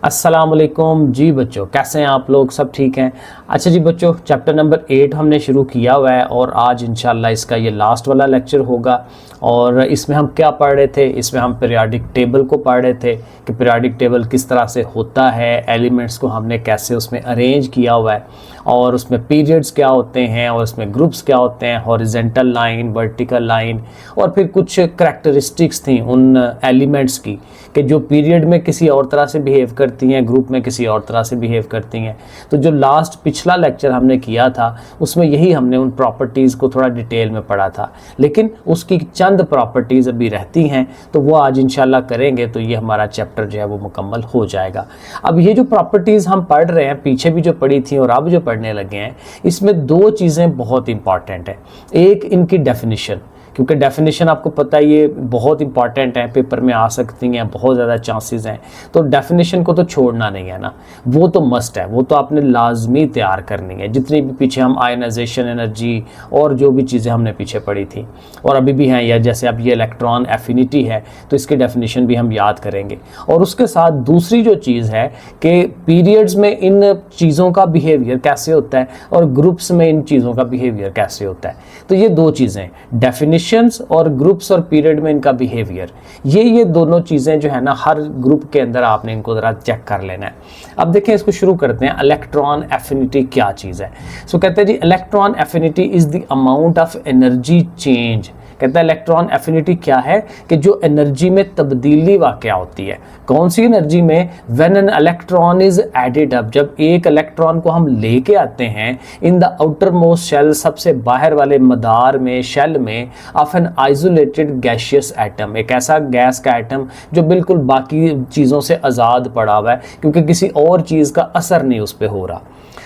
अस्सलाम वालेकुम जी बच्चों, कैसे हैं आप लोग? सब ठीक हैं? अच्छा जी बच्चों, चैप्टर नंबर 8 हमने शुरू किया हुआ है और आज इंशाल्लाह इसका ये लास्ट वाला लेक्चर होगा। और इसमें हम क्या पढ़ रहे थे? इसमें हम पीरियोडिक टेबल को पढ़ रहे थे कि पीरियोडिक टेबल किस तरह से होता है, एलिमेंट्स को हमने कैसे उसमें अरेंज किया हुआ है और उसमें पीरियड्स क्या होते हैं और उसमें ग्रुप्स क्या होते हैं, हॉरिजेंटल लाइन, वर्टिकल लाइन, और फिर कुछ करैक्टरिस्टिक्स थी उन एलिमेंट्स की कि जो पीरियड में किसी और तरह से बिहेव करती हैं, ग्रुप में किसी और तरह से बिहेव करती हैं। तो जो लास्ट पिछला लेक्चर हमने किया था उसमें यही हमने उन प्रॉपर्टीज़ को थोड़ा डिटेल में पढ़ा था, लेकिन उसकी चंद प्रॉपर्टीज़ अभी रहती हैं तो वो आज इंशाल्लाह करेंगे तो ये हमारा चैप्टर जो है वो मुकम्मल हो जाएगा। अब ये जो प्रॉपर्टीज़ हम पढ़ रहे हैं, पीछे भी जो पढ़ी थी और अब जो पढ़ने लगे हैं, इसमें दो चीज़ें बहुत इंपॉर्टेंट हैं। एक इनकी डेफिनेशन, क्योंकि डेफिनेशन आपको पता है ये बहुत इंपॉर्टेंट है, पेपर में आ सकती हैं, बहुत ज़्यादा चांसेस हैं, तो डेफिनेशन को तो छोड़ना नहीं है ना, वो तो मस्ट है, वो तो आपने लाजमी तैयार करनी है। जितनी भी पीछे हम आयनाइजेशन एनर्जी और जो भी चीज़ें हमने पीछे पढ़ी थी और अभी भी हैं, या जैसे अब ये इलेक्ट्रॉन एफिनिटी है तो इसकी डेफिनेशन भी हम याद करेंगे। और उसके साथ दूसरी जो चीज़ है कि पीरियड्स में इन चीज़ों का बिहेवियर कैसे होता है और ग्रुप्स में इन चीज़ों का बिहेवियर कैसे होता है। तो ये दो चीज़ें, डेफिनेशन और ग्रुप्स और पीरियड में इनका बिहेवियर, ये दोनों चीज़ें जो है ना, हर ग्रुप के अंदर आपने इनको ज़रा चेक कर लेना है। अब देखें, इसको शुरू करते हैं। इलेक्ट्रॉन एफिनिटी क्या चीज़ है? सो कहते हैं जी, electron affinity is the amount of energy change. कहता है इलेक्ट्रॉन एफिनिटी क्या है कि जो एनर्जी में तब्दीली वाक़या होती है। कौन सी एनर्जी में? When an electron is added up, जब एक इलेक्ट्रॉन को हम लेके आते हैं in the outermost shell, सबसे बाहर वाले मदार में, शेल में, of an isolated gaseous atom, एक ऐसा गैस का एटम जो बिल्कुल बाकी चीज़ों से आज़ाद पड़ा हुआ है क्योंकि किसी और चीज़ का असर नहीं उस पर हो रहा।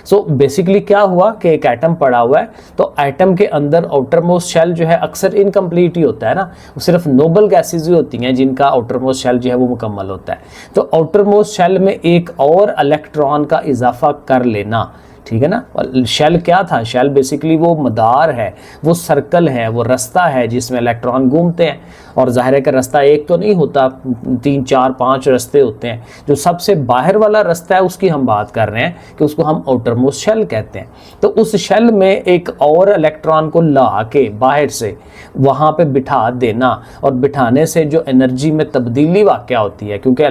सो बेसिकली क्या हुआ कि एक एटम पड़ा हुआ है, तो एटम के अंदर आउटर मोस्ट शेल जो है अक्सर इनकम्प्लीट ही होता है ना, सिर्फ नोबल गैसेज ही होती हैं जिनका आउटर मोस्ट शेल जो है वो मुकम्मल होता है। तो आउटर मोस्ट शेल में एक और इलेक्ट्रॉन का इजाफा कर लेना, ठीक है ना। शेल क्या था? शेल बेसिकली वो मदार है, वो सर्कल है, वो रास्ता है जिसमें इलेक्ट्रॉन घूमते हैं। और जाहिर है कि रास्ता एक तो नहीं होता, 3 4 5 रास्ते होते हैं। जो सबसे बाहर वाला रास्ता है उसकी हम बात कर रहे हैं कि उसको हम आउटर मोस्ट शेल कहते हैं। तो उस शेल में एक और इलेक्ट्रॉन को ला के बाहर से वहाँ पे बिठा देना, और बिठाने से जो एनर्जी में तब्दीली वाक़या होती है, क्योंकि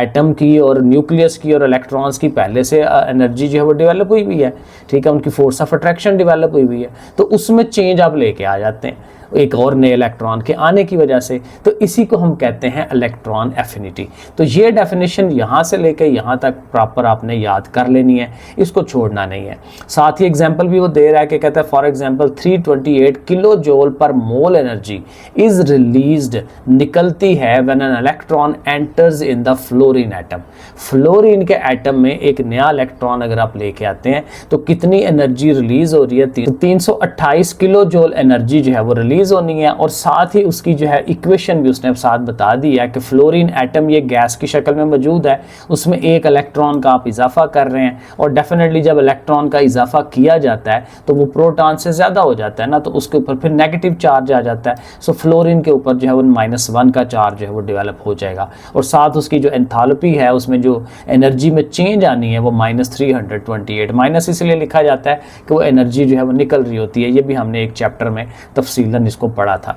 एटम की और न्यूक्लियस की और इलेक्ट्रॉन्स की पहले से एनर्जी जो है वो डेवलप हुई हुई है, ठीक है, उनकी फोर्स ऑफ अट्रैक्शन डेवलप हुई हुई है, तो उसमें चेंज आप लेके आ जाते हैं एक और नए इलेक्ट्रॉन के आने की वजह से। तो इसी को हम कहते हैं इलेक्ट्रॉन एफिनिटी। तो ये डेफिनेशन यहाँ से लेकर यहाँ तक प्रॉपर आपने याद कर लेनी है, इसको छोड़ना नहीं है। साथ ही एग्जांपल भी वो दे रहा है कि कहता है फॉर एग्जांपल 328 किलो जूल पर मोल एनर्जी इज रिलीज्ड, निकलती है when an electron enters in the fluorine atom. Fluorine के एटम में एक नया इलेक्ट्रॉन अगर आप लेके आते हैं तो कितनी एनर्जी रिलीज हो रही है? 328 किलो जूल एनर्जी जो है वो रिलीज होनी है। और साथ ही उसकी जो है इक्वेशन भी उसने साथ बता दी है कि फ्लोरीन एटम ये गैस की शक्ल में मौजूद है, उसमें एक इलेक्ट्रॉन का आप इजाफा कर रहे हैं, और डेफिनेटली जब इलेक्ट्रॉन का इजाफा किया जाता है तो वो प्रोटॉन से ज़्यादा हो जाता है ना, तो उसके ऊपर फिर नेगेटिव चार्ज आ जाता है। सो फ्लोरीन के ऊपर जो है वो -1 का चार्ज जो है वो डेवलप हो जाएगा, और साथ उसकी जो एंथैल्पी है, उसमें जो एनर्जी में चेंज आनी है वो -328। माइनस इसलिए लिखा जाता है कि वो एनर्जी जो है वो निकल रही होती है। ये भी हमने एक चैप्टर में तफसीलन इसको पढ़ा था।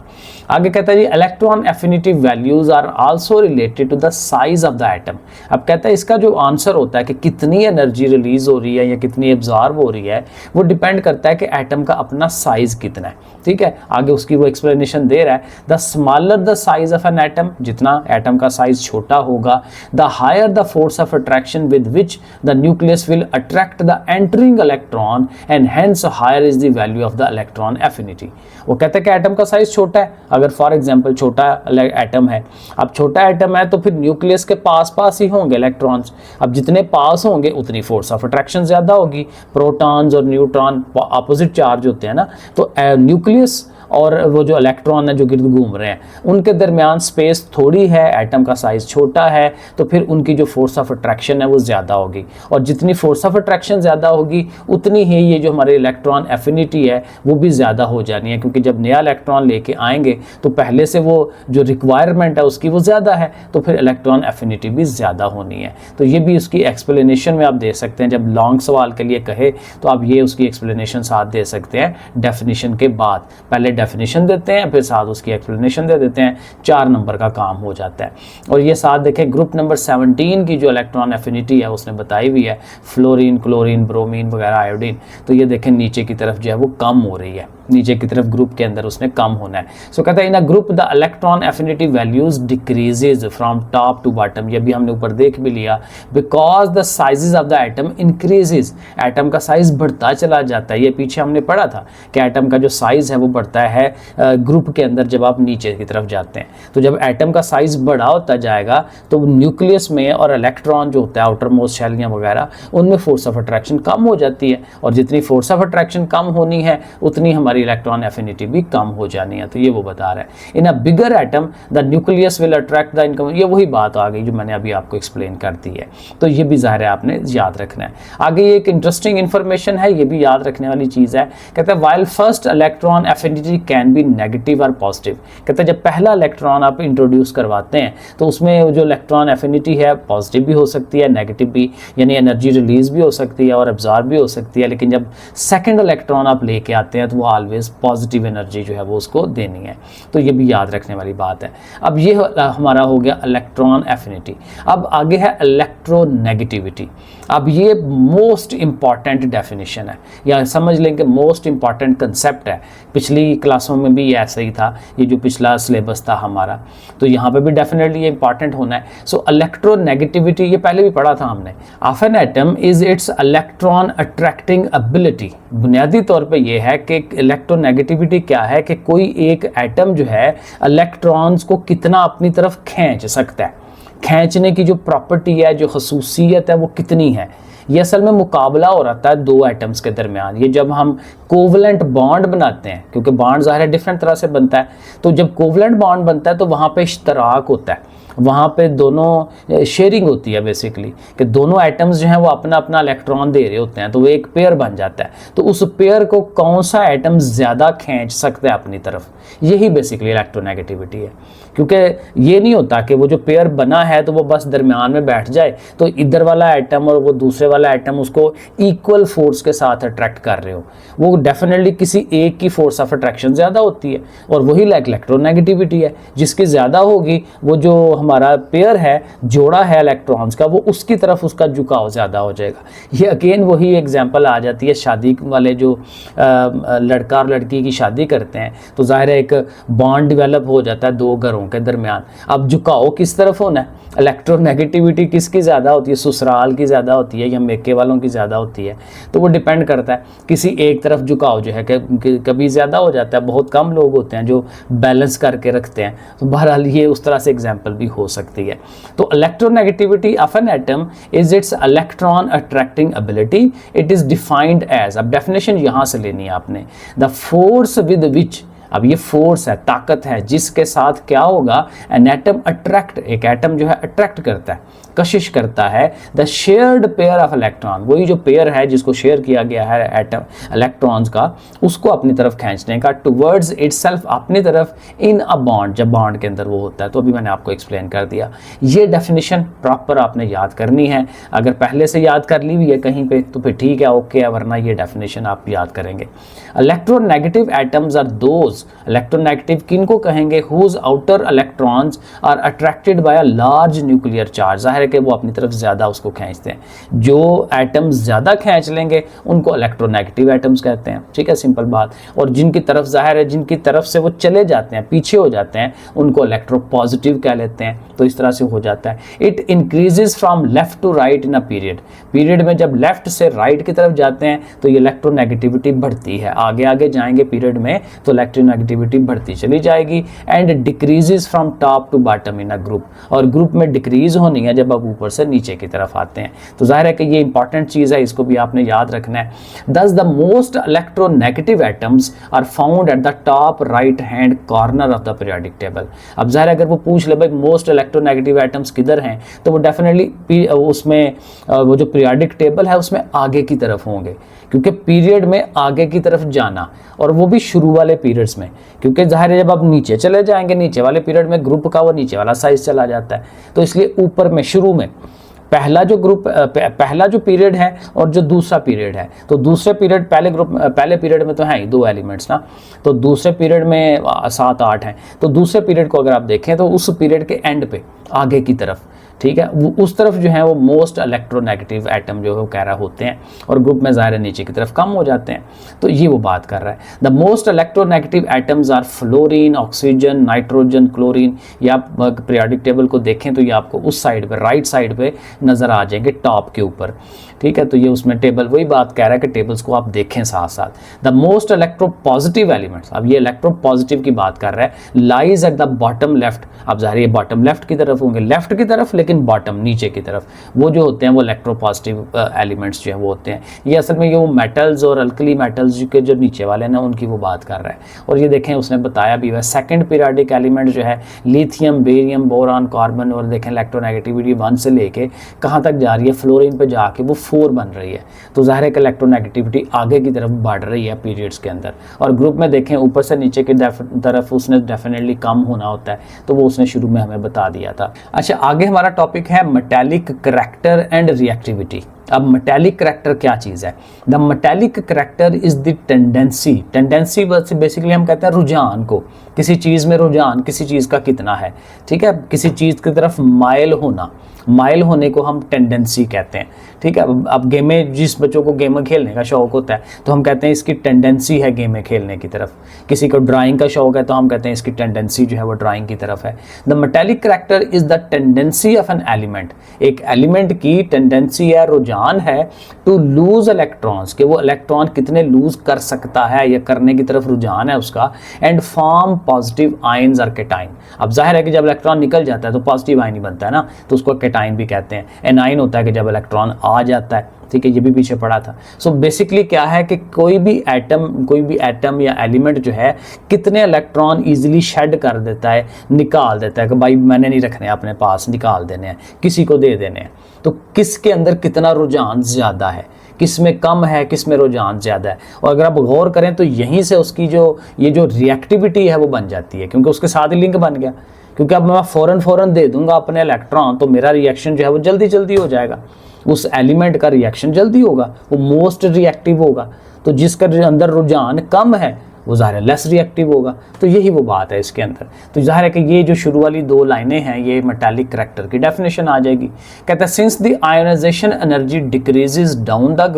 आगे कहता है जी, electron affinity values are also related to the size of the atom. अब कहता है इसका जो आंसर होता है कि कितनी एनर्जी रिलीज हो रही है या कितनी एब्जॉर्ब हो रही है, वो डिपेंड करता है कि एटम का अपना साइज कितना है, ठीक है। आगे उसकी वो एक्सप्लेनेशन दे रहा है, the smaller the size of an atom, जितना एटम का साइज छोटा होगा, the higher the force of attraction with which the nucleus will attract the entering electron and hence higher is the value of the electron affinity. वो कहते हैं कि atom का size छोटा है, अगर फॉर एग्जांपल छोटा एटम है, अब छोटा एटम है तो फिर न्यूक्लियस के पास पास ही होंगे इलेक्ट्रॉन्स। अब जितने पास होंगे उतनी फोर्स ऑफ अट्रैक्शन ज़्यादा होगी, प्रोटॉन्स और न्यूट्रॉन अपोजिट चार्ज होते हैं ना, तो न्यूक्लियस और वो जो इलेक्ट्रॉन है जो गिर्द घूम रहे हैं, उनके दरमियान स्पेस थोड़ी है, एटम का साइज़ छोटा है, तो फिर उनकी जो फोर्स ऑफ अट्रैक्शन है वो ज़्यादा होगी, और जितनी फोर्स ऑफ अट्रैक्शन ज़्यादा होगी उतनी ही ये जो हमारे इलेक्ट्रॉन एफिनिटी है वो भी ज़्यादा हो जानी है, क्योंकि जब नया इलेक्ट्रॉन लेके आएंगे तो पहले से वो जो रिक्वायरमेंट है उसकी वो ज़्यादा है, तो फिर इलेक्ट्रॉन एफिनिटी भी ज़्यादा होनी है। तो ये भी उसकी एक्सप्लेनेशन में आप दे सकते हैं, जब लॉन्ग सवाल के लिए कहे तो आप ये उसकी एक्सप्लेनेशन साथ दे सकते हैं डेफिनेशन के बाद। पहले डेफिनेशन देते हैं, फिर साथ उसकी एक्सप्लेनेशन दे देते हैं, 4 नंबर का काम हो जाता है। और ये साथ देखें ग्रुप नंबर 17 की जो इलेक्ट्रॉन एफिनिटी है उसने बताई हुई है, फ्लोरीन, क्लोरीन, ब्रोमीन वगैरह, आयोडीन, तो ये देखें नीचे की तरफ जो है वो कम हो रही है, नीचे की तरफ ग्रुप के अंदर उसने कम होना है। सो कहता है in a group the electron affinity values decreases from top to bottom, ये भी हमने ऊपर देख भी लिया, because the sizes of the atom increases, atom का साइज बढ़ता चला जाता है। ये पीछे हमने पढ़ा था कि एटम का जो साइज है वो बढ़ता है ग्रुप के अंदर जब आप नीचे की तरफ जाते हैं। तो जब एटम का साइज बड़ा होता जाएगा तो न्यूक्लियस में और इलेक्ट्रॉन जो होता है आउटर मोस्ट शेलियाँ वगैरह, उनमें फोर्स ऑफ अट्रैक्शन कम हो जाती है, और जितनी फोर्स ऑफ अट्रैक्शन कम होनी है उतनी हमारी इलेक्ट्रॉन एफिनिटी भी कम हो जानी है। तो ये वो बता रहा है in a bigger atom the nucleus will attract the income, ये वही बात आ गई जो मैंने अभी आपको एक्सप्लेन कर दी है। तो ये भी ज़ाहिर है आपने याद रखना है। आगे ये एक इंटरेस्टिंग इन्फॉर्मेशन है, ये भी याद रखने वाली चीज़ है। कहते हैं while first electron affinity can be negative और पॉजिटिव, कहते हैं जब पहला इलेक्ट्रॉन आप इंट्रोड्यूस करवाते हैं तो उसमें जो इलेक्ट्रॉन एफिनिटी है पॉजिटिव भी हो सकती है, नेगेटिव भी, यानी एनर्जी रिलीज भी हो सकती है और एब्जॉर्ब भी हो सकती है। लेकिन जब सेकेंड इलेक्ट्रॉन आप लेके आते हैं तो वो ऑलवेज पॉजिटिव एनर्जी जो है वो उसको देनी है। तो ये भी याद रखने वाली बात है। अब ये हमारा हो गया इलेक्ट्रॉन एफिनिटी। अब आगे है इलेक्ट्रोनेगेटिविटी। अब ये मोस्ट इंपॉर्टेंट डेफिनेशन है, या समझ लें कि मोस्ट इंपॉर्टेंट कंसेप्ट है। पिछली क्लासों में भी ऐसा ही था, ये जो पिछला सिलेबस था हमारा, तो यहाँ पे भी डेफिनेटली ये इंपॉर्टेंट होना है। सो इलेक्ट्रोनेगेटिविटी ये पहले भी पढ़ा था हमने। Of an atom is its electron attracting ability, बुनियादी तौर पे ये है कि इलेक्ट्रोनेगेटिविटी क्या है कि कोई एक एटम जो है इलेक्ट्रॉन्स को कितना अपनी तरफ खींच सकता है, खींचने की जो प्रॉपर्टी है, जो खसूसियत है वो कितनी है। ये असल में मुकाबला हो रहा है दो एटम्स के दरमियान। ये जब हम कोवलेंट बॉन्ड बनाते हैं, क्योंकि बॉन्ड ज़ाहिर है डिफरेंट तरह से बनता है, तो जब कोवलेंट बॉन्ड बनता है तो वहाँ पे इश्तराक होता है, वहाँ पे दोनों शेयरिंग होती है बेसिकली, कि दोनों एटम्स जो हैं वो अपना अपना इलेक्ट्रॉन दे रहे होते हैं, तो वो एक पेयर बन जाता है। तो उस पेयर को कौन सा एटम ज़्यादा खींच सकता है अपनी तरफ, यही बेसिकली इलेक्ट्रोनेगेटिविटी है। क्योंकि ये नहीं होता कि वो जो पेयर बना है तो वो बस दरमियान में बैठ जाए, तो इधर वाला एटम और वो दूसरे वाला एटम उसको इक्वल फोर्स के साथ अट्रैक्ट कर रहे हो। वो डेफिनेटली किसी एक की फोर्स ऑफ अट्रैक्शन ज़्यादा होती है, और वही इलेक्ट्रोनेगेटिविटी है, जिसकी ज़्यादा होगी वो जो हमारा पेयर है, जोड़ा है इलेक्ट्रॉन्स का, वो उसकी तरफ उसका झुकाव ज़्यादा हो जाएगा। ये अगेन वही एग्जांपल आ जाती है, शादी वाले जो लड़का और लड़की की शादी करते हैं तो ज़ाहिर है एक बॉन्ड डेवलप हो जाता है दो घरों के दरमियान। अब झुकाव किस तरफ होना है, इलेक्ट्रोनेगेटिविटी किसकी ज़्यादा होती है, ससुराल की ज़्यादा होती है या मेके वालों की ज़्यादा होती है, तो वो डिपेंड करता है। किसी एक तरफ झुकाव जो है कभी ज़्यादा हो जाता है, बहुत कम लोग होते हैं जो बैलेंस करके रखते हैं, तो बहरहाल ये उस तरह से एग्जाम्पल भी हो सकती है। तो electronegativity of an atom is its electron attracting ability, it is defined as, अब डेफिनेशन यहाँ से लेनी है आपने, द फोर्स विद विच, अब ये फोर्स है, ताकत है, जिसके साथ क्या होगा, एन एटम अट्रैक्ट, एक एटम जो है अट्रैक्ट करता है, कशिश करता है, the shared pair of electron, वही जो पेयर है जिसको शेयर किया गया है एटम इलेक्ट्रॉन्स का, उसको अपनी तरफ खींचने का, टुवर्ड्स इटसेल्फ, अपनी तरफ, इन अ बॉन्ड, जब बॉन्ड के अंदर वो होता है। तो अभी मैंने आपको एक्सप्लेन कर दिया। ये डेफिनेशन प्रॉपर आपने याद करनी है, अगर पहले से याद कर ली हुई है कहीं पे तो फिर ठीक है, ओके है, वरना ये डेफिनेशन आप याद करेंगे। Electronegative atoms are those, electronegative किनको कहेंगे, whose outer electrons are attracted by a large nuclear charge, जाहिर है कि वो अपनी तरफ ज़्यादा उसको खींचते हैं। जो एटम्स ज़्यादा खींच लेंगे उनको इलेक्ट्रोनेगेटिव एटम्स कहते हैं, ठीक है, सिंपल बात। और जिनकी तरफ जाहिर है जिनकी तरफ से वो चले जाते हैं, पीछे हो जाते हैं, उनको इलेक्ट्रोपॉजिटिव कह लेते हैं। तो इस तरह से हो जाता है। It increases from left to right in a period, period में जब लेफ्ट से राइट की तरफ जाते हैं तो ये इलेक्ट्रोनेगेटिविटी बढ़ती है, आगे आगे जाएंगे पीरियड में तो इलेक्ट्रोनेगेटिविटी बढ़ती चली जाएगी and decreases from top to bottom in a group, और ग्रुप में डिक्रीज होनी है जब आप ऊपर से नीचे की तरफ आते हैं। तो जाहिर है कि ये इंपॉर्टेंट चीज़ है, इसको भी आपने याद रखना है। Thus the most electronegative atoms are found at the top right hand corner of the periodic table. अब जाहिर है अगर वो पूछ ले भाई मोस्ट इलेक्ट्रोनेगेटिव एटम्स किधर हैं, तो वो डेफिनेटली उसमें वो जो पीरियोडिक टेबल है उसमें आगे की तरफ होंगे, क्योंकि पीरियड में आगे की तरफ जाना, और वो भी शुरू वाले पीरियड्स में, क्योंकि जाहिर है जब आप नीचे चले जाएंगे नीचे वाले पीरियड में ग्रुप का वो नीचे वाला साइज चला जाता है, तो इसलिए ऊपर में शुरू में पहला जो पीरियड है और जो दूसरा पीरियड है, तो दूसरे पीरियड पहले पीरियड में तो हैं ही 2 एलिमेंट्स ना, तो दूसरे पीरियड में 7 8 हैं, तो दूसरे पीरियड को अगर आप देखें तो उस पीरियड के एंड पे आगे की तरफ, ठीक है, उस तरफ जो है वो मोस्ट इलेक्ट्रोनेगेटिव एटम जो है वो कह रहा होते हैं, और ग्रुप में ज़ाहिर नीचे की तरफ कम हो जाते हैं। तो ये वो बात कर रहा है। The most electronegative atoms are fluorine, oxygen, nitrogen, chlorine. ये आप पीरियोडिक टेबल को देखें तो ये आपको उस साइड पे, राइट साइड पे नज़र आ जाएंगे टॉप के ऊपर, ठीक है। तो ये उसमें टेबल वही बात कह रहा है कि टेबल्स को आप देखें साथ साथ। द मोस्ट इलेक्ट्रोपॉजिटिव एलिमेंट्स, अब ये इलेक्ट्रोपॉजिटिव की बात कर रहा है, lies at the bottom left. अब ज़ाहिर ये बॉटम लेफ्ट की तरफ होंगे, लेफ्ट की तरफ, लेकिन बॉटम नीचे की तरफ, वो जो होते हैं वो इलेक्ट्रोपॉजिटिव एलिमेंट्स जो है वो होते हैं। ये असल में ये वो मेटल्स और अल्कली मेटल्स के जो नीचे वाले ना उनकी वो बात कर रहा है। और ये देखें उसने बताया भी हुआ है, सेकंड पीरियोडिक एलिमेंट जो है लिथियम, बेरियम, बोरान, कार्बन, और देखें इलेक्ट्रोनेगेटिविटी 1 से लेके कहाँ तक जा रही है, फ्लोरीन पे जाके वो 4 बन रही है। तो ज़ाहिर है कि इलेक्ट्रोनेगेटिविटी आगे की तरफ बढ़ रही है पीरियड्स के अंदर। और ग्रुप में देखें ऊपर से नीचे की तरफ उसने डेफिनेटली कम होना होता है, तो वो उसने शुरू में हमें बता दिया था। अच्छा, आगे हमारा टॉपिक है मेटालिक करैक्टर एंड रिएक्टिविटी। अब मेटालिक करैक्टर क्या चीज़ है? The metallic character is the tendency basically हम कहते हैं रुझान को, किसी चीज़ में रुझान किसी चीज़ का कितना है, ठीक है, किसी चीज़ की तरफ माइल होना, माइल होने को हम टेंडेंसी कहते हैं, ठीक है। अब गेम में जिस बच्चों को गेम खेलने का शौक होता है तो हम कहते हैं इसकी टेंडेंसी है गेम खेलने की तरफ। किसी को ड्राइंग का शौक है तो हम कहते हैं इसकी टेंडेंसी जो है वो ड्राइंग की तरफ है। The metallic character is the tendency of an element, एक एलिमेंट की टेंडेंसी है, रुझान है, टू लूज इलेक्ट्रॉन्स, कि वो इलेक्ट्रॉन कितने लूज कर सकता है या करने की तरफ रुझान है उसका, एंड फॉर्म पॉजिटिव आयंस और केटाइन। अब जाहिर है कि जब इलेक्ट्रॉन निकल जाता है तो पॉजिटिव आयन ही बनता है ना, तो उसको केटाइन भी कहते हैं। एनाइन होता है कि जब इलेक्ट्रॉन आ जाता है, ठीक है, ये भी पीछे पड़ा था। सो बेसिकली क्या है कि कोई भी एटम या एलिमेंट जो है कितने इलेक्ट्रॉन इजीली शेड कर देता है, निकाल देता है कि भाई मैंने नहीं रखने अपने पास, निकाल देने हैं, किसी को दे देने हैं। तो किसके अंदर कितना रुझान ज़्यादा है, किस में कम है, किस में रुझान ज़्यादा है। और अगर आप गौर करें तो यहीं से उसकी ये जो रिएक्टिविटी है वो बन जाती है, क्योंकि उसके साथ ही लिंक बन गया। क्योंकि अब मैं फ़ौरन दे दूंगा अपने इलेक्ट्रॉन तो मेरा रिएक्शन जो है वो जल्दी हो जाएगा, उस एलिमेंट का रिएक्शन जल्दी होगा, वो मोस्ट रिएक्टिव होगा। तो जिसका अंदर रुझान कम है वो ज़ाहिर है लेस रिएक्टिव होगा। तो यही वो बात है इसके अंदर। तो ज़ाहिर है कि ये जो शुरू वाली 2 लाइनें हैं ये मेटालिक करैक्टर की डेफिनेशन आ जाएगी। कहता है since the ionisation energy decreases down the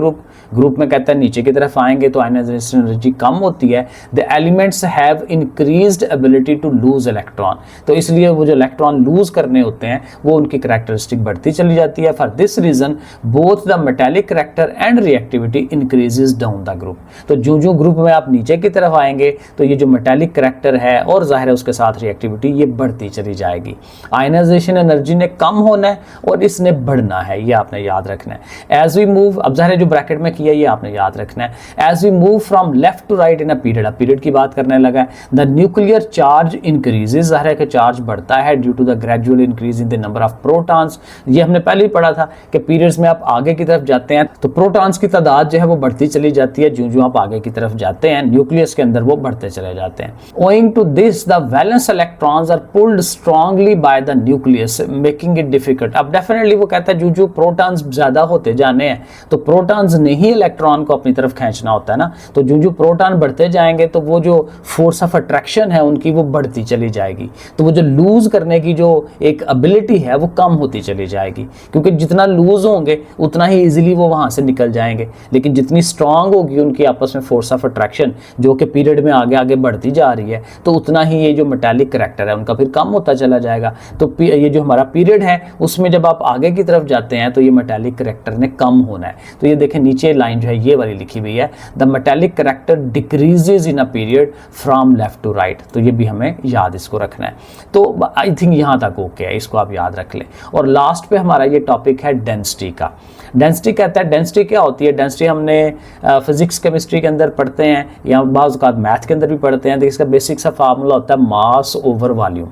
group में कहता है नीचे की तरफ आएंगे तो आयोनाइजेशन एनर्जी कम होती है। The elements have increased ability to lose electron, तो इसलिए वो जो इलेक्ट्रॉन लूज करने होते हैं वो उनकी करैक्टरिस्टिक बढ़ती चली जाती है। For this reason both the metallic character and reactivity increases down the group. तो जो ग्रुप में आप नीचे की तरफ आएंगे तो ये जो मेटालिक करैक्टर है और जाहिर है उसके साथ रिएक्टिविटी ये बढ़ती चली जाएगी। आयनाइजेशन एनर्जी ने कम होना है और इसने बढ़ना है, ये आपने याद रखना है। एज वी मूव, अब जाहिर है जो ब्रैकेट में किया ये आपने याद रखना है। As we move from left to right in a period, अब पीरियड की बात करने लगा है। द न्यूक्लियर चार्ज इंक्रीजेस, जाहिर है कि चार्ज बढ़ता है due to the gradual increase in the number of protons. ये हमने पहले ही पढ़ा था कि पीरियड्स में आप आगे की तरफ जाते हैं तो प्रोटॉन्स की तादाद जो है वो बढ़ती चली जाती है। जो आप आगे की तरफ जाते हैं न्यूक्लियस के अंदर वो बढ़ते चले जाते हैं। Owing to this, the valence electrons are pulled strongly by the nucleus, making it difficult. अब डेफिनेटली वो कहता है जो प्रोटॉन्स ज्यादा होते जाने हैं तो प्रोटॉन्स ने ही इलेक्ट्रॉन को अपनी तरफ खींचना होता है ना, तो जो प्रोटॉन बढ़ते जाएंगे तो वो जो फोर्स ऑफ अट्रैक्शन है उनकी वो बढ़ती चली जाएगी। तो वो जो लूज करने की जो एक एबिलिटी है वो कम होती चली जाएगी, क्योंकि जितना लूज होंगे उतना ही इजीली वो वहां से निकल जाएंगे। लेकिन जितनी स्ट्रांग होगी उनकी आपस में फोर्स ऑफ अट्रैक्शन जो कि पीरियड में आगे आगे बढ़ती जा रही है तो उतना ही ये जो मेटालिक करैक्टर है उनका फिर कम होता चला जाएगा। तो ये जो हमारा पीरियड है उसमें जब आप आगे की तरफ जाते हैं तो ये मेटालिक करैक्टर ने कम होना है। तो ये देखें नीचे लाइन जो है ये वाली लिखी हुई है, the metallic character decreases in a period from left to right. तो ये भी हमें याद इसको रखना है। तो आई थिंक यहाँ तक ओके है, इसको आप याद रख लें। और लास्ट पे हमारा ये टॉपिक है डेंसिटी का। डेंसिटी कहता है, डेंसिटी क्या होती है? डेंसिटी हमने फिजिक्स केमिस्ट्री के अंदर पढ़ते हैं या बाज़ औक़ात मैथ के अंदर भी पढ़ते हैं। तो इसका बेसिक सा फार्मूला होता है मास ओवर वॉल्यूम।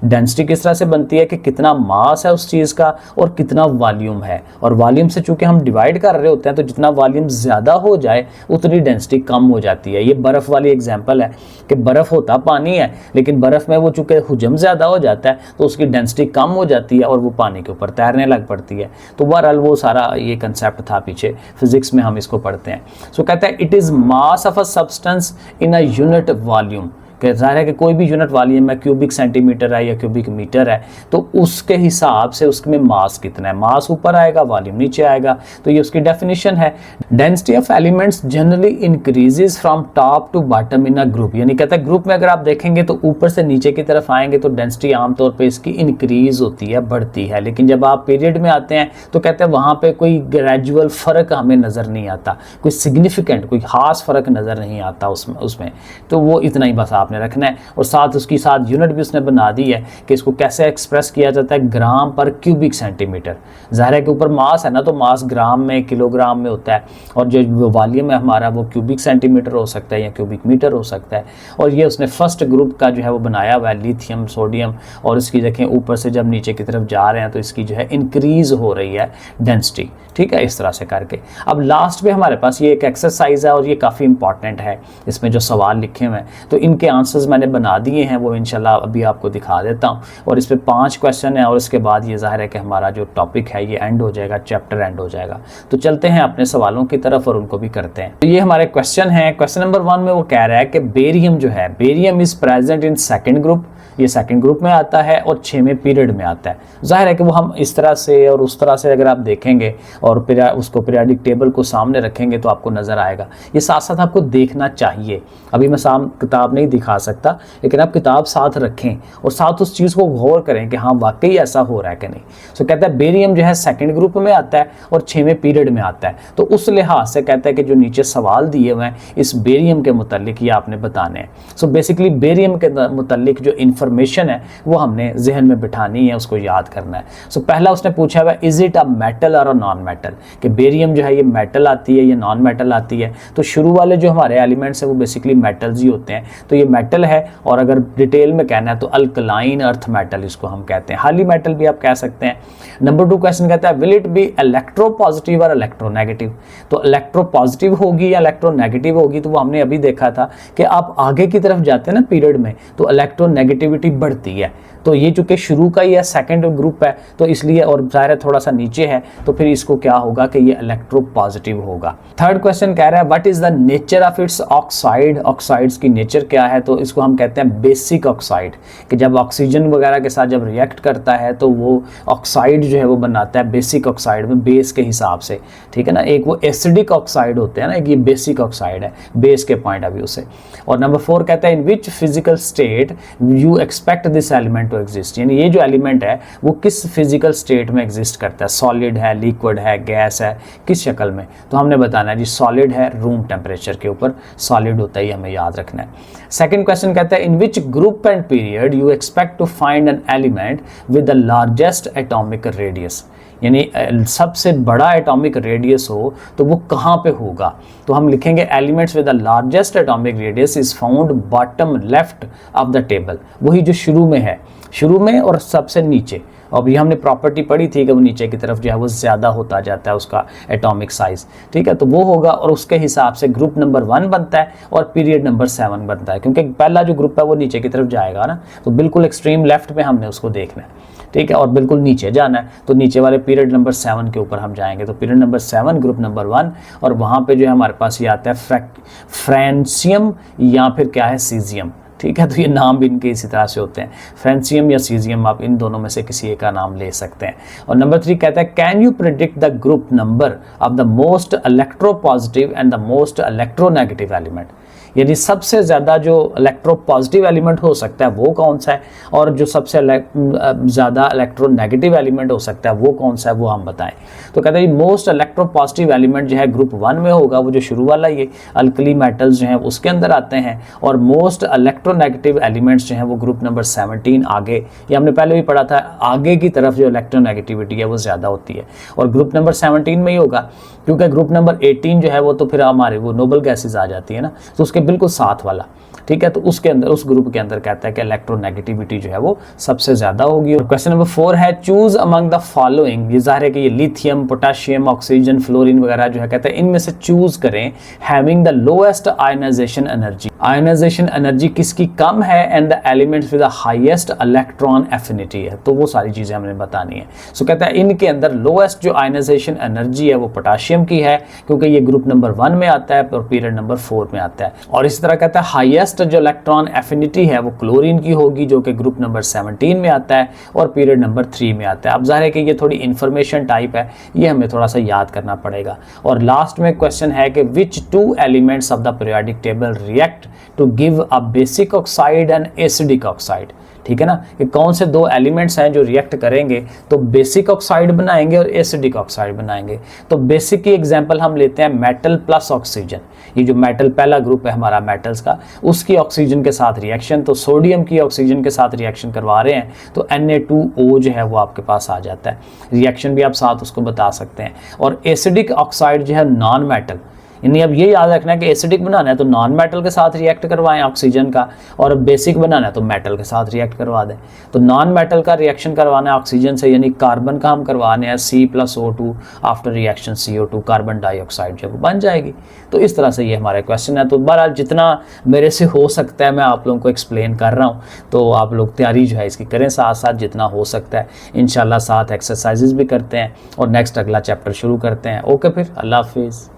डेंसिटी किस तरह से बनती है कि कितना मास है उस चीज़ का और कितना वॉल्यूम है, और वॉल्यूम से चूंकि हम डिवाइड कर रहे होते हैं तो जितना वॉल्यूम ज़्यादा हो जाए उतनी डेंसिटी कम हो जाती है। ये बर्फ़ वाली एग्जांपल है कि बर्फ़ होता पानी है लेकिन बर्फ़ में वो चूंकि हुजम ज़्यादा हो जाता है तो उसकी डेंसिटी कम हो जाती है और वो पानी के ऊपर तैरने लग पड़ती है। तो बहरहाल वो सारा ये कंसेप्ट था पीछे, फिजिक्स में हम इसको पढ़ते हैं। सो कहता है it is mass of a substance in a unit volume. कि ज़ाहिर है कि कोई भी यूनिट वॉल्यूम में क्यूबिक सेंटीमीटर है या क्यूबिक मीटर है तो उसके हिसाब से उसमें मास कितना है, मास ऊपर आएगा वॉल्यूम नीचे आएगा। तो ये उसकी डेफिनेशन है। Density of elements generally increases from top to bottom in a group. यानी कहता है ग्रुप में अगर आप देखेंगे तो ऊपर से नीचे की तरफ आएंगे तो डेंसिटी आमतौर पर इसकी इंक्रीज होती है, बढ़ती है। लेकिन जब आप पीरियड में आते हैं तो कहते हैं वहाँ पर कोई ग्रेजुअल फ़र्क हमें नज़र नहीं आता, कोई सिग्निफिकेंट कोई ख़ास फ़र्क नज़र नहीं आता उसमें। तो वो इतना ही बस आपने रखना है। और साथ उसकी साथ यूनिट भी उसने बना दी है कि इसको कैसे एक्सप्रेस किया जाता है, ग्राम पर क्यूबिक सेंटीमीटर। ज़ाहिर है के ऊपर मास है ना तो मास ग्राम में किलोग्राम में होता है, और जो वॉल्यूम है हमारा वो क्यूबिक सेंटीमीटर हो सकता है या क्यूबिक मीटर हो सकता है। और ये उसने फर्स्ट ग्रुप का जो है वो बनाया हुआ है, लिथियम सोडियम। और इसकी देखें ऊपर से जब नीचे की तरफ जा रहे हैं तो इसकी जो है इंक्रीज हो रही है डेंसिटी। ठीक है, इस तरह से करके। अब लास्ट में हमारे पास ये एक एक्सरसाइज है और ये काफ़ी इंपॉर्टेंट है। इसमें जो सवाल लिखे हुए हैं तो इनके आंसर्स मैंने बना दिए हैं, वो इंशाल्लाह अभी आपको दिखा देता हूँ। और इस पे 5 क्वेश्चन है और इसके बाद ये जाहिर है कि हमारा जो टॉपिक है ये एंड हो जाएगा, चैप्टर एंड हो जाएगा। तो चलते हैं अपने सवालों की तरफ और उनको भी करते हैं। तो ये हमारे क्वेश्चन है। क्वेश्चन नंबर 1 में वो कह रहा है कि बेरियम जो है, barium is present in second group. ये सेकंड ग्रुप में आता है और 6वें पीरियड में आता है। जाहिर है कि वो हम इस तरह से और उस तरह से अगर आप देखेंगे और उसको पीरियडिक टेबल को सामने रखेंगे तो आपको नज़र आएगा। ये साथ साथ आपको देखना चाहिए। अभी मैं किताब नहीं दिखा सकता लेकिन आप किताब साथ रखें और साथ उस चीज़ को गौर करें कि हाँ वाकई ऐसा हो रहा है कि नहीं। सो कहता है बेरियम जो है सेकंड ग्रुप में आता है और 6वें पीरियड में आता है। तो उस लिहाज से कहता है कि जो नीचे सवाल दिए हुए हैं इस बेरियम के मुतालिक ये आपने बताने हैं। सो बेसिकली बेरियम के मुतालिक जो इन्फॉर्मेशन है वो हमने जहन में बिठानी है, उसको याद करना है। सो पहला उसने पूछा हुआ इज इट अ मेटल और अ नॉन मेटल, कि बेरियम जो है ये मेटल आती है या नॉन मेटल आती है। तो शुरू वाले जो हमारे एलिमेंट्स हैं वो बेसिकली मेटल्स ही होते हैं। तो ये मेटल है, और अगर डिटेल में कहना है तो अल्कलाइन अर्थ मेटल इसको हम कहते हैं, हाली मेटल भी आप कह सकते हैं। नंबर 2 क्वेश्चन कहता है will it be electro positive और इलेक्ट्रो नेगेटिव। तो इलेक्ट्रो पॉजिटिव होगी या इलेक्ट्रो नेगेटिव होगी, तो वो हमने अभी देखा था कि आप आगे की तरफ जाते हैं ना पीरियड में तो इलेक्ट्रो नेगेटिविटी बढ़ती है। तो ये चूंकि शुरू का ही है, सेकंड ग्रुप है तो इसलिए, और ज़ाहिर है थोड़ा सा नीचे है तो फिर इसको क्या होगा कि ये इलेक्ट्रो पॉजिटिव होगा। थर्ड क्वेश्चन कह रहा है what is the nature of its oxide. Oxides की नेचर क्या है, तो इसको हम कहते हैं बेसिक ऑक्साइड, कि जब ऑक्सीजन वगैरह के साथ जब रिएक्ट करता है तो वो ऑक्साइड जो है वो बनाता है बेसिक ऑक्साइड में, बेस के हिसाब से। ठीक है ना, एक वो एसिडिक ऑक्साइड होते हैं ना, एक ये बेसिक ऑक्साइड है बेस के पॉइंट ऑफ व्यू से। और नंबर 4 कहता है in which physical state you expect this element to exist, यानी ये जो एलिमेंट है वो किस फिजिकल स्टेट में एग्जिस्ट करता है, सॉलिड है, लिक्विड है, गैस है, किस शक्ल में। तो हमने बताना है जी सॉलिड है, रूम टेम्परेचर के ऊपर सॉलिड होता है, हमें याद रखना है। सेकंड क्वेश्चन कहता है in which group and period you expect to find an element with the largest atomic radius, यानी सबसे बड़ा एटॉमिक रेडियस हो तो वो कहाँ पे होगा। तो हम लिखेंगे elements with the largest atomic radius is found bottom left of the table, वही जो शुरू में है, शुरू में और सबसे नीचे। अब ये हमने प्रॉपर्टी पढ़ी थी कि वो नीचे की तरफ जो है वो ज़्यादा होता जाता है उसका एटॉमिक साइज़। ठीक है, तो वो होगा और उसके हिसाब से ग्रुप नंबर 1 बनता है और पीरियड नंबर 7 बनता है, क्योंकि पहला जो ग्रुप है वो नीचे की तरफ जाएगा ना, तो बिल्कुल एक्सट्रीम लेफ्ट में हमने उसको देखना है। ठीक है, और बिल्कुल नीचे जाना है तो नीचे वाले पीरियड नंबर 7 के ऊपर हम जाएंगे। तो पीरियड नंबर 7 ग्रुप नंबर 1, और वहाँ पे जो है हमारे पास ये आता है फ्रेंसियम या फिर क्या है सीजियम। ठीक है, तो ये नाम भी इनके इसी तरह से होते हैं, फ्रेंसियम या सीजियम, आप इन दोनों में से किसी एक का नाम ले सकते हैं। और नंबर 3 कहता है can you predict the group number of the most electro positive and the most electro negative element, यानी सबसे ज़्यादा जो इलेक्ट्रोपॉजिटिव एलिमेंट हो सकता है वो कौन सा है, और जो सबसे ज़्यादा इलेक्ट्रोनेगेटिव एलिमेंट हो सकता है वो कौन सा है, वो हम बताएं। तो कहते हैं मोस्ट इलेक्ट्रोपॉजिटिव एलिमेंट जो है ग्रुप 1 में होगा, वो जो शुरू वाला ये अल्कली मेटल्स जो हैं उसके अंदर आते हैं, और मोस्ट इलेक्ट्रोनेगेटिव एलिमेंट्स जो हैं वो ग्रुप नंबर 17 आगे, ये हमने पहले भी पढ़ा था, आगे की तरफ जो इलेक्ट्रोनेगेटिविटी है वो ज़्यादा होती है, और ग्रुप नंबर 17 में ही होगा, क्योंकि ग्रुप नंबर 18 जो है वो तो फिर हमारे वो नोबल गैसेज आ जाती है ना, तो उसके बिल्कुल साथ वाला, ठीक है। तो उसके अंदर, उस ग्रुप के अंदर कहता है कि इलेक्ट्रोनेगेटिविटी जो है वो सबसे ज्यादा होगी। और क्वेश्चन नंबर 4 है चूज अमंग द फॉलोइंग, ये जाहिर है कि ये लिथियम, पोटेशियम, ऑक्सीजन, फ्लोरीन वगैरह जो है, कहते हैं इनमें से चूज करें having the lowest ionisation energy, ionisation energy किसकी कम है, and the elements with the highest electron affinity है, तो वो सारी चीजें हमने बतानी है। सो कहता है इनके अंदर लोएस्ट जो आयनाइजेशन एनर्जी है वो पोटेशियम की है, क्योंकि ये ग्रुप नंबर 1 में आता है और पीरियड नंबर 4 में आता है। और इस तरह कहता है हाईएस्ट जो इलेक्ट्रॉन एफिनिटी है वो क्लोरीन की होगी, जो कि ग्रुप नंबर 17 में आता है और पीरियड नंबर 3 में आता है। अब जाहिर है कि ये थोड़ी इंफॉर्मेशन टाइप है, ये हमें थोड़ा सा याद करना पड़ेगा। और लास्ट में क्वेश्चन है कि which 2 elements of the periodic table react to give a basic oxide and acidic oxide, ठीक है ना, कि कौन से 2 एलिमेंट्स हैं जो रिएक्ट करेंगे तो बेसिक ऑक्साइड बनाएंगे और एसिडिक ऑक्साइड बनाएंगे। तो बेसिक की एग्जांपल हम लेते हैं मेटल प्लस ऑक्सीजन, ये जो मेटल पहला ग्रुप है हमारा मेटल्स का, उसकी ऑक्सीजन के साथ रिएक्शन, तो सोडियम की ऑक्सीजन के साथ रिएक्शन करवा रहे हैं तो Na2O जो है वो आपके पास आ जाता है, रिएक्शन भी आप साथ उसको बता सकते हैं। और एसिडिक ऑक्साइड जो है नॉन मेटल, यानी अब ये याद रखना है कि एसिडिक बनाना है तो नॉन मेटल के साथ रिएक्ट करवाएं ऑक्सीजन का, और बेसिक बनाना है तो मेटल के साथ रिएक्ट करवा दें। तो नॉन मेटल का रिएक्शन करवाना है ऑक्सीजन से, यानी कार्बन का हम करवाने हैं C+O2 after reaction CO2, carbon dioxide जब बन जाएगी। तो इस तरह से ये हमारे क्वेश्चन है। तो बहरहाल जितना मेरे से हो सकता है मैं आप लोगों को एक्सप्लेन कर रहा हूँ, तो आप लोग तैयारी जो है इसकी करें साथ साथ जितना हो सकता है। इंशाल्लाह साथ एक्सरसाइजेज भी करते हैं और नेक्स्ट अगला चैप्टर शुरू करते हैं। ओके, फिर अल्लाह हाफिज़।